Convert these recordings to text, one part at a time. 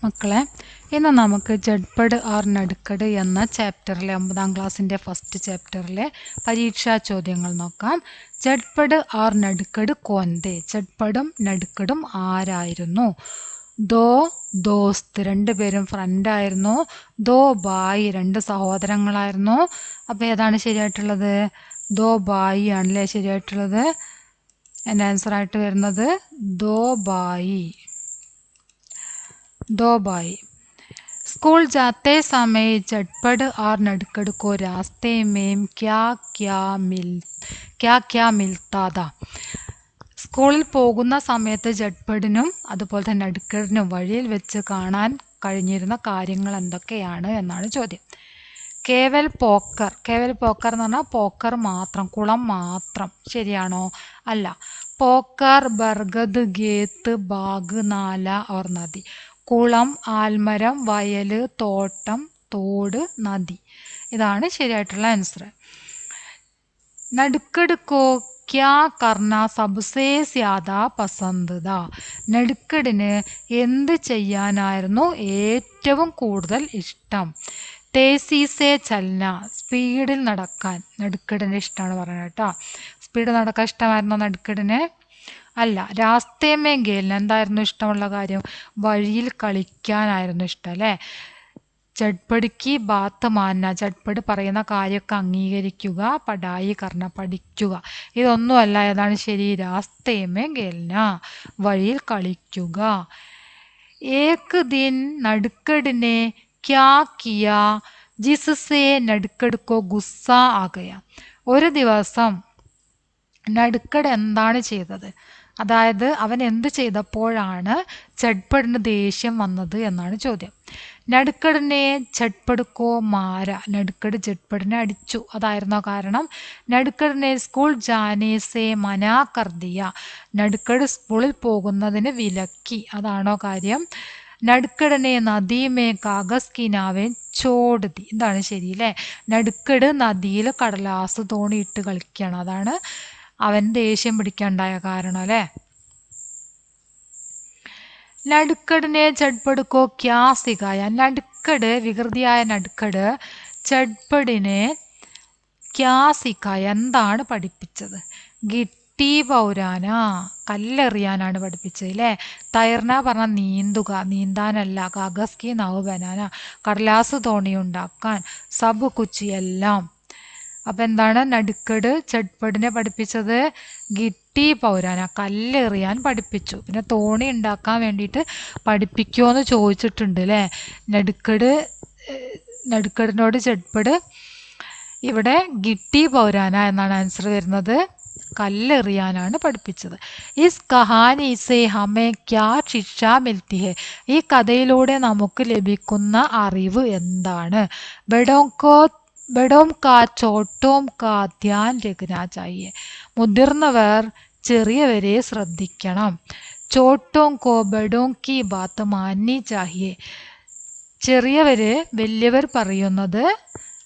മക്കളെ, ഇന്ന് നമുക്ക് ജഡ്പഡ് ആർ നടുക്കട് എന്ന ചാപ്റ്ററിലെ 9ാം ക്ലാസ്സിൻ്റെ ഫസ്റ്റ് ചാപ്റ്ററിലെ പരീക്ഷാ ചോദ്യങ്ങൾ നോക്കാം. ജഡ്പഡ് ആർ നടുക്കട് കോന്തേ, ജഡ്പടും നടുക്കടും ആരായിരുന്നു? ദോ ദോസ്ത്, രണ്ടുപേരും ഫ്രണ്ടായിരുന്നു. ദോ ബായി, രണ്ട് സഹോദരങ്ങളായിരുന്നു. അപ്പോൾ ഏതാണ് ശരിയായിട്ടുള്ളത്? ദോ ബായി ആണല്ലേ ശരിയായിട്ടുള്ളത്. എൻ്റെ ആൻസറായിട്ട് വരുന്നത് ദോ ബായി. दो भाई स्कूल जाते समय झटपट और नड़कड़ को रास्ते में क्या क्या मिलता था? സ്കൂളിൽ പോകുന്ന സമയത്ത് ജഡ്പടിനും അതുപോലെ തന്നെ നടുക്കടിനും വഴിയിൽ വെച്ച് കാണാൻ കഴിഞ്ഞിരുന്ന കാര്യങ്ങൾ എന്തൊക്കെയാണ് എന്നാണ് ചോദ്യം. കേവൽ പോക്കർ എന്ന് പറഞ്ഞാൽ പോക്കർ മാത്രം, കുളം മാത്രം. ശരിയാണോ? അല്ല. പോക്കർ, ബർഗദ്, ഗേത്ത്, ബാഗ്, നാല ഓർ നദി. കുളം, ആൽമരം, വയല്, തോട്ടം, തോട്, നദി. ഇതാണ് ശരിയായിട്ടുള്ള ആൻസർ. നടുക്കട് കോ ക്യാ കർണ സബ്സേ സ്യാദാ പസന്ത് താ. നടുക്കടിന് എന്ത് ചെയ്യാനായിരുന്നു ഏറ്റവും കൂടുതൽ ഇഷ്ടം? തേസീസേ ചലന, സ്പീഡിൽ നടക്കാൻ നടുക്കടിന് ഇഷ്ടമാണ് പറയുന്നത് കേട്ടോ. സ്പീഡ് നടക്കാൻ ഇഷ്ടമായിരുന്നോ നടുക്കടിന്? അല്ല. രാസ്തേമേ ഗേലിന് എന്തായിരുന്നു ഇഷ്ടമുള്ള കാര്യം? വഴിയിൽ കളിക്കാനായിരുന്നു ഇഷ്ടം അല്ലേ. ജഡ്പടിക്ക് ബാത്ത് മാന, ജഡ്പട് പറയുന്ന കാര്യമൊക്കെ അംഗീകരിക്കുക. പടായി കർണ, പഠിക്കുക. ഇതൊന്നുമല്ല. ഏതാണ് ശരി? രാസ്തേമേ ഗേൽന, വഴിയിൽ കളിക്കുക. ഏക് ദിൻ നടുക്കടിനെ ക്യാ കിയ ജിസ്സേ നടുക്കട് കോ ഗുസ്സ ആ ഗയ. ഒരു ദിവസം നടുക്കട് എന്താണ് ചെയ്തത്? അതായത് അവൻ എന്ത് ചെയ്തപ്പോഴാണ് ജഡ്പടിന് ദേഷ്യം വന്നത് എന്നാണ് ചോദ്യം. നടുക്കടിനെ ജഡ്പടുക്കോ മാര, നടുക്കട് ജഡ്പടിനെ അടിച്ചു. അതായിരുന്നോ കാരണം? നടുക്കടിനെ സ്കൂൾ ജാനേസെ മനാ കർദിയ, നടുക്കട് സ്കൂളിൽ പോകുന്നതിന് വിലക്കി. അതാണോ കാര്യം? നടുക്കടിനെ നദിമേ കാഗസ് കിനാവേ ചോടുതി. ഇതാണ് ശരിയല്ലേ. നടുക്കട് നദിയിൽ കടലാസ് തോണി ഇട്ട് കളിക്കുകയാണ്. അതാണ് അവൻ ദേഷ്യം പിടിക്കാണ്ടായ കാരണം അല്ലേ. നടുക്കടിനെ ജഡ്പടുക്കോ ക്യാ സിഖായ, നടുക്കട്, വികൃതിയായ നടുക്കട് ജഡ്പടിനെ ക്യാ സിഖായ, എന്താണ് പഠിപ്പിച്ചത്? ഗിട്ടി പൗരാന, കല്ലെറിയാനാണ് പഠിപ്പിച്ചത് അല്ലേ. തൈർന പറഞ്ഞാൽ നീന്തുക, നീന്താനല്ല. കാഗസ്കി നവ് ബനാന, കടലാസ് തോണി ഉണ്ടാക്കാൻ. സബ് കുച്ചി, എല്ലാം. അപ്പം എന്താണ് നടുക്കട് ജഡ്പടിനെ പഠിപ്പിച്ചത്? ഗിട്ടി പൗരാന, കല്ലെറിയാൻ പഠിപ്പിച്ചു. പിന്നെ തോണി ഉണ്ടാക്കാൻ വേണ്ടിയിട്ട് പഠിപ്പിക്കുമോ എന്ന് ചോദിച്ചിട്ടുണ്ട് അല്ലേ. നടുക്കടിനോട് ജഡ്പട് ഇവിടെ ഗിട്ടി പൗരാന എന്നാണ് ആൻസർ വരുന്നത്. കല്ലെറിയാനാണ് പഠിപ്പിച്ചത്. ഇസ് കഹാനി സേ ഹമേ ക്യാ ശിക്ഷ മിൽത്തി ഹെ, ഈ കഥയിലൂടെ നമുക്ക് ലഭിക്കുന്ന അറിവ് എന്താണ്? ബഡോം കാ ചോട്ടോം കാ ധ്യാൻ രഖ്നാ ചാഹിയെ, മുതിർന്നവർ ചെറിയവരെ ശ്രദ്ധിക്കണം. ചോട്ടോം കോ ബഡോം കി ബാത്ത് മാന്നി ചാഹിയെ, ചെറിയവര് വലിയവർ പറയുന്നത്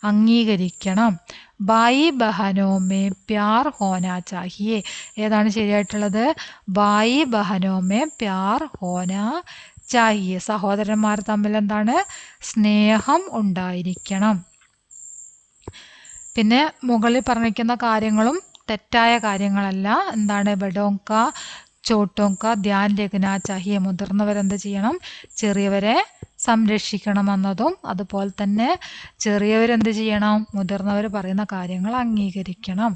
അംഗീകരിക്കണം. ബായി ബഹനോമേ പ്യാർ ഹോനാ ചാഹിയെ, ഏതാണ് ശരിയായിട്ടുള്ളത്? ബായി ബഹനോമേ പ്യാർ ഹോനാ ചാഹിയെ, സഹോദരന്മാർ തമ്മിൽ എന്താണ്? സ്നേഹം ഉണ്ടായിരിക്കണം. പിന്നെ മുകളിൽ പറഞ്ഞിരിക്കുന്ന കാര്യങ്ങളും തെറ്റായ കാര്യങ്ങളല്ല. എന്താണ്? ബഡോങ്ക ചോട്ടോങ്ക ധ്യാൻ രഖ്നാ ചാഹിയെ, മുതിർന്നവരെന്ത് ചെയ്യണം? ചെറിയവരെ സംരക്ഷിക്കണമെന്നതും അതുപോലെ തന്നെ ചെറിയവരെന്ത് ചെയ്യണം? മുതിർന്നവർ പറയുന്ന കാര്യങ്ങൾ അംഗീകരിക്കണം.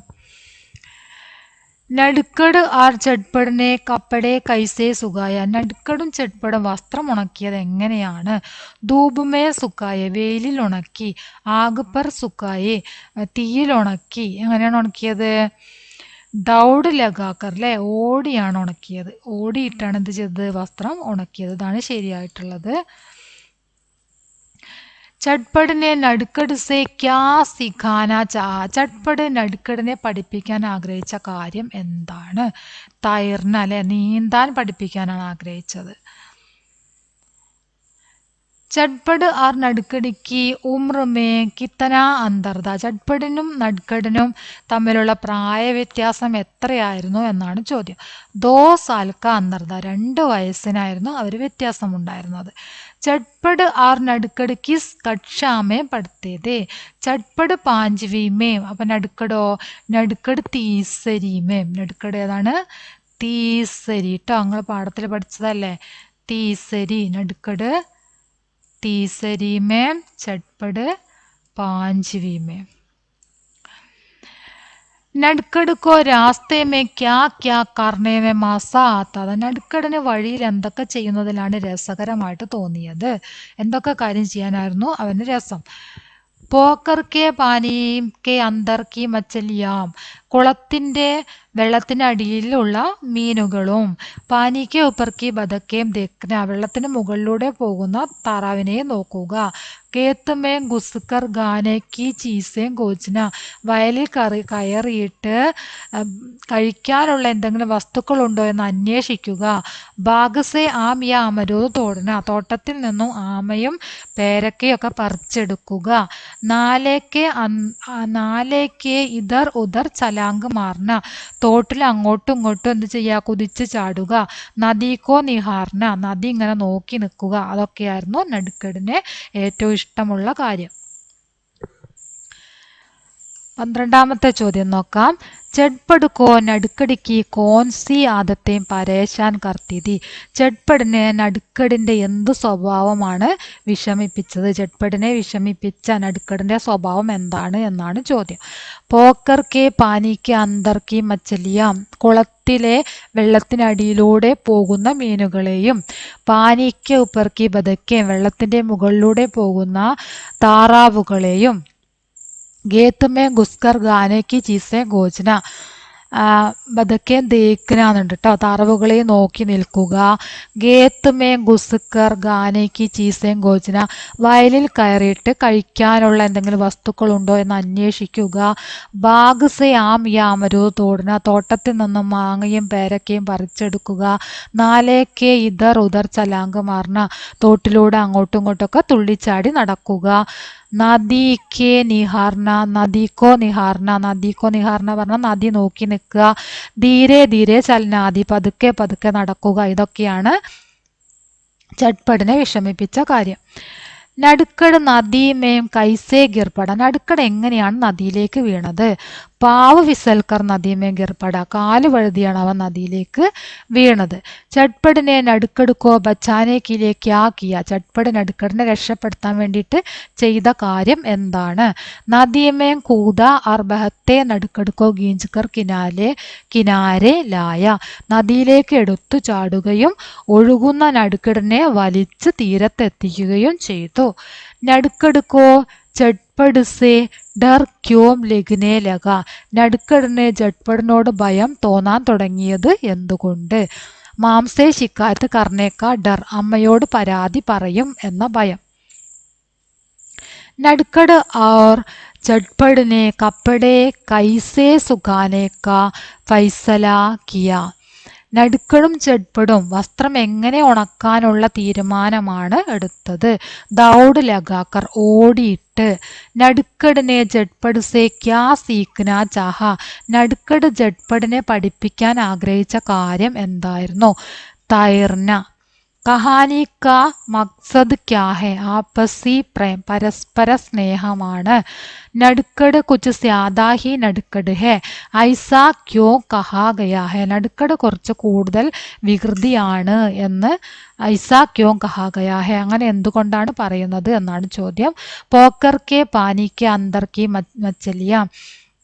നടുക്കട് ആർ ജഡ്പടിനെ കപ്പടെ കൈസേ സുഖായ, നടുക്കടും ജഡ്പടും വസ്ത്രം ഉണക്കിയത് എങ്ങനെയാണ്? ധൂപമേ സുക്കായെ, വെയിലിൽ ഉണക്കി. ആഗ് പർ സുക്കായെ, തീയിൽ ഉണക്കി. എങ്ങനെയാണ് ഉണക്കിയത്? ദൗഡ് ലഗാക്കർ, അല്ലേ, ഓടിയാണ് ഉണക്കിയത്. ഓടിയിട്ടാണ് എന്ത് ചെയ്തത്? വസ്ത്രം ഉണക്കിയത്. ഇതാണ് ശരിയായിട്ടുള്ളത്. ചട്പടിനെ നടുക്കട് സേ ക്യാ സിഖാന ചാ, ചട്പട് നടുക്കടിനെ പഠിപ്പിക്കാൻ ആഗ്രഹിച്ച കാര്യം എന്താണ്? തൈർന, അല്ലെ, നീന്താൻ പഠിപ്പിക്കാനാണ് ആഗ്രഹിച്ചത്. ചട്പട് ആർ നടുക്കടിക്ക് ഉമ്രമേ കിത്തന അന്തർദ. ചട്പടിനും നടുക്കടിനും തമ്മിലുള്ള പ്രായ വ്യത്യാസം എത്രയായിരുന്നു എന്നാണ് ചോദ്യം. 2 സാൽ കാ അന്തർദ, 2 വയസ്സിനായിരുന്നു അവർ വ്യത്യാസമുണ്ടായിരുന്നത്. ചട്പട് ആർ നടുക്കട് കിസ് കക്ഷാമേ പഠിത്തേതേ. ചട്പട് 5വീമേം. അപ്പൊ നടുക്കടോ, നടുക്കട് തീസരീമേം. നടുക്കട് ഏതാണ്? തീസരി ട്ടോ. നിങ്ങൾ പാഠത്തിൽ പഠിച്ചതല്ലേ, തീസരി. നടുക്കട് तीसरी में, चटपट 5वीं में। നടുക്കട് കോ രാസ്തേ മേ ക്യാ ക്യാ കർണേ മേ മസാ ആത്താ. നടുക്കടിന് വഴിയിൽ എന്തൊക്കെ ചെയ്യുന്നതിലാണ് രസകരമായിട്ട് തോന്നിയത്, എന്തൊക്കെ കാര്യം ചെയ്യാനായിരുന്നു അവന് രസം. പോക്കർ കെ പാനി കെ അന്തർ കി മച്ചലിയാം. കുളത്തിന്റെ വെള്ളത്തിനടിയിലുള്ള മീനുകളും. പാനിക്ക് ഉപ്പർക്കി ബതക്കേം ദേഖ്ന. വെള്ളത്തിന് മുകളിലൂടെ പോകുന്ന താറാവിനെ നോക്കുക. കേത്തുമേ ഗുസ്കർ ഗാനയ്ക്ക് ചീസേം കോച്ചിന. വയലിൽ കയറിയിട്ട് കഴിക്കാനുള്ള എന്തെങ്കിലും വസ്തുക്കളുണ്ടോ എന്ന് അന്വേഷിക്കുക. ബാഗസെ ആം യാ അമരോ തോടന. തോട്ടത്തിൽ നിന്നും ആമയും പേരക്കയൊക്കെ പറിച്ചെടുക്കുക. നാലേക്കെ ഇധർ ഉധർ ചലാങ്ക് മാർന. തോട്ടിൽ അങ്ങോട്ടും ഇങ്ങോട്ടും എന്ത് ചെയ്യുക? കുതിച്ച് ചാടുക. നദിക്കോ നിഹാർന. നദി ഇങ്ങനെ നോക്കി നിൽക്കുക. അതൊക്കെയായിരുന്നു നടുക്കടിന് ഏറ്റവും ഇഷ്ടമുള്ള കാര്യം. 12ാമത്തെ ചോദ്യം നോക്കാം. ചട്പട് കോ നടുക്കടിക്ക് കോൻസി ആദത്തെയും പരേശാൻ കർത്തിതി. ചട്പടിന് നടുക്കടിന്റെ എന്ത് സ്വഭാവമാണ് വിഷമിപ്പിച്ചത്? ചട്പടിനെ വിഷമിപ്പിച്ച നടുക്കടിന്റെ സ്വഭാവം എന്താണ് എന്നാണ് ചോദ്യം. പോക്കർ കെ പാനിക്ക് അന്തർക്കി മച്ചലിയാം. കുളത്തിലെ വെള്ളത്തിനടിയിലൂടെ പോകുന്ന മീനുകളെയും. പാനിക്ക് ഉപ്പർക്കി ബതക്കേം. വെള്ളത്തിന്റെ മുകളിലൂടെ പോകുന്ന താറാവുകളെയും. ഗേത്തുമേ ഗുസ്കർ ഗാനയ്ക്ക് ചീസേ ഗോചന. ബതക്കെ ദേക്കനാന്നുണ്ട് കേട്ടോ. താറാവുകളെ നോക്കി നിൽക്കുക. ഗേത്തുമേ ഗുസ്കർ ഗാനയ്ക്ക് ചീസേം ഗോചന. വയലിൽ കയറിയിട്ട് കഴിക്കാനുള്ള എന്തെങ്കിലും വസ്തുക്കളുണ്ടോ എന്ന് അന്വേഷിക്കുക. ബാഗ് സെ ആം യാമരോ തോടന. തോട്ടത്തിൽ നിന്നും മാങ്ങയും പേരക്കയും പറിച്ചെടുക്കുക. നാലേക്കെ ഇധർ ഉധർ ചലാങ്ക് മാർന. തോട്ടിലൂടെ അങ്ങോട്ടും ഇങ്ങോട്ടൊക്കെ തുള്ളിച്ചാടി നടക്കുക. നദിക്ക് നിഹാർന. നദിക്കോ നിഹാർന. നദിക്കോ നിഹാർന പറഞ്ഞാൽ നദി നോക്കി നിൽക്കുക. ധീരെ ധീരെ ചലനാദി. പതുക്കെ പതുക്കെ നടക്കുക. ഇതൊക്കെയാണ് ചട്പടിനെ വിഷമിപ്പിച്ച കാര്യം. നടുക്കട് നദിമേം കൈസേ ഗിർപട. നടുക്കട് എങ്ങനെയാണ് നദിയിലേക്ക് വീണത്? പാവ് വിസൽക്കർ നദിമേം ഗിർപട. കാല് വഴുതിയാണ് അവൻ നദിയിലേക്ക് വീണത്. ചട്പടിനെ നടുക്കടുക്കോ ബച്ചാനേക്കിലെ ക്യാ കിയ. ചട്പട് നടുക്കടിനെ രക്ഷപ്പെടുത്താൻ വേണ്ടിയിട്ട് ചെയ്ത കാര്യം എന്താണ്? നദിമേം കൂത അർ ബഹത്തെ നടുക്കടുക്കോ ഗീഞ്ചുക്കർ കിനാരെ ലായ. നദിയിലേക്ക് എടുത്തു ചാടുകയും ഒഴുകുന്ന നടുക്കടിനെ വലിച്ച് തീരത്തെത്തിക്കുകയും ചെയ്തു. നടുക്കടുക്കോ ചട്പട് സേ ഡർ ക്യോം ലഗ്നേ ലഗ. നടുക്കടിന് ചട്പടിനോട് ഭയം തോന്നാൻ തുടങ്ങിയത് എന്തുകൊണ്ട്? മാംസേ ശിക്കായത്ത് കർണേക്ക ഡർ. അമ്മയോട് പരാതി പറയും എന്ന ഭയം. നടുക്കട് और चटपट ने कपड़े कैसे सुखाने का फैसला किया. നടുക്കടും ചട്പടും വസ്ത്രം എങ്ങനെ ഉണക്കാനുള്ള തീരുമാനമാണ് എടുത്തത്? ദൗഡ് ലഗാക്കർ. ഓടിയിട്ട്. നടുക്കടിനെ ജട്പട് സേ ക്യാ സീഖ്ന ചാഹ. നടുക്കട് ജട്പടിനെ പഠിപ്പിക്കാൻ ആഗ്രഹിച്ച കാര്യം എന്തായിരുന്നു? തൈർന. കഹാനി കാ മക്സദ് ക്യാ ഹെ. ആപ്പസി പ്രേം. പരസ്പര സ്നേഹമാണ്. നടുക്കട് കുച്ച് സ്യാദാ ഹി നടുക്കട് ഹെ. ഐസാ ക്യോ കഹാ ഗയാ ഹെ. നടുക്കട് കുറച്ച് കൂടുതൽ വികൃതിയാണ് എന്ന് ഐസാ ക്യോ കഹാ ഗയാ ഹെ. അങ്ങനെ എന്തുകൊണ്ടാണ് പറയുന്നത് എന്നാണ് ചോദ്യം. പോക്കർ കെ പാനിക്ക് അന്തർ കി മച്ചലിയ.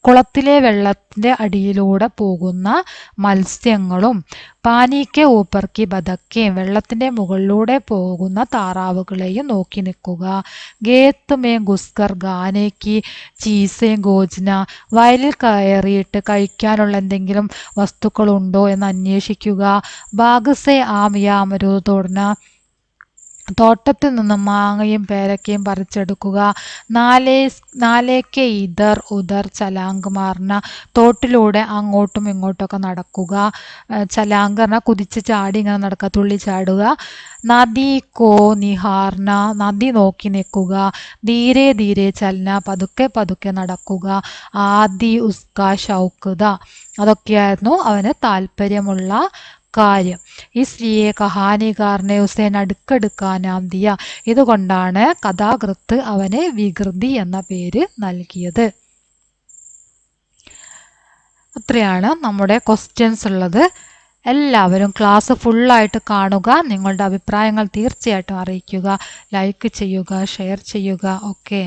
കുളത്തിലെ വെള്ളത്തിന്റെ അടിയിലൂടെ പോകുന്ന മത്സ്യങ്ങളും. പാനിക്ക് ഊപ്പർക്കി ബതക്കേം. വെള്ളത്തിന്റെ മുകളിലൂടെ പോകുന്ന താറാവുകളെയും നോക്കി നിൽക്കുക. ഗേത്തുമേ ഗുസ്കർ ഗാനേക്ക് ചീസേം ഗോജ്ന. വയലിൽ കയറിയിട്ട് കഴിക്കാനുള്ള എന്തെങ്കിലും വസ്തുക്കളുണ്ടോ എന്ന് അന്വേഷിക്കുക. ബാഗസെ ആം യാമരോ തോടന. തോട്ടത്തിൽ നിന്നും മാങ്ങയും പേരക്കയും പറിച്ചെടുക്കുക. നാലേക്കെ ഇധർ ഉധർ ചലാങ്ക് മാർന, തോട്ടിലൂടെ അങ്ങോട്ടും ഇങ്ങോട്ടൊക്കെ നടക്കുക. ചലാങ്ക് പറഞ്ഞാൽ കുതിച്ച് ചാടി ഇങ്ങനെ നടക്കുക, തുള്ളി ചാടുക. നദി കോ നിഹാർന, നദി നോക്കി നിൽക്കുക. ധീരെ ധീരെ ചലന, പതുക്കെ പതുക്കെ നടക്കുക. ആദി ഉസ്കാ ഷൗക്കുത, അതൊക്കെയായിരുന്നു അവന് താല്പര്യമുള്ള കാര്യം. ഇസ്ലിയെ കഹാനികാരനെ ഉസേ നടുക്കെടുക്കാ നാം ദിയ, ഇതുകൊണ്ടാണ് കഥാകൃത്ത് അവന് വികൃതി എന്ന പേര് നൽകിയത്. അത്രയാണ് നമ്മുടെ ക്വസ്റ്റ്യൻസ് ഉള്ളത്. എല്ലാവരും ക്ലാസ് ഫുള്ളായിട്ട് കാണുക. നിങ്ങളുടെ അഭിപ്രായങ്ങൾ തീർച്ചയായിട്ടും അറിയിക്കുക. ലൈക്ക് ചെയ്യുക, ഷെയർ ചെയ്യുക. ഓക്കെ.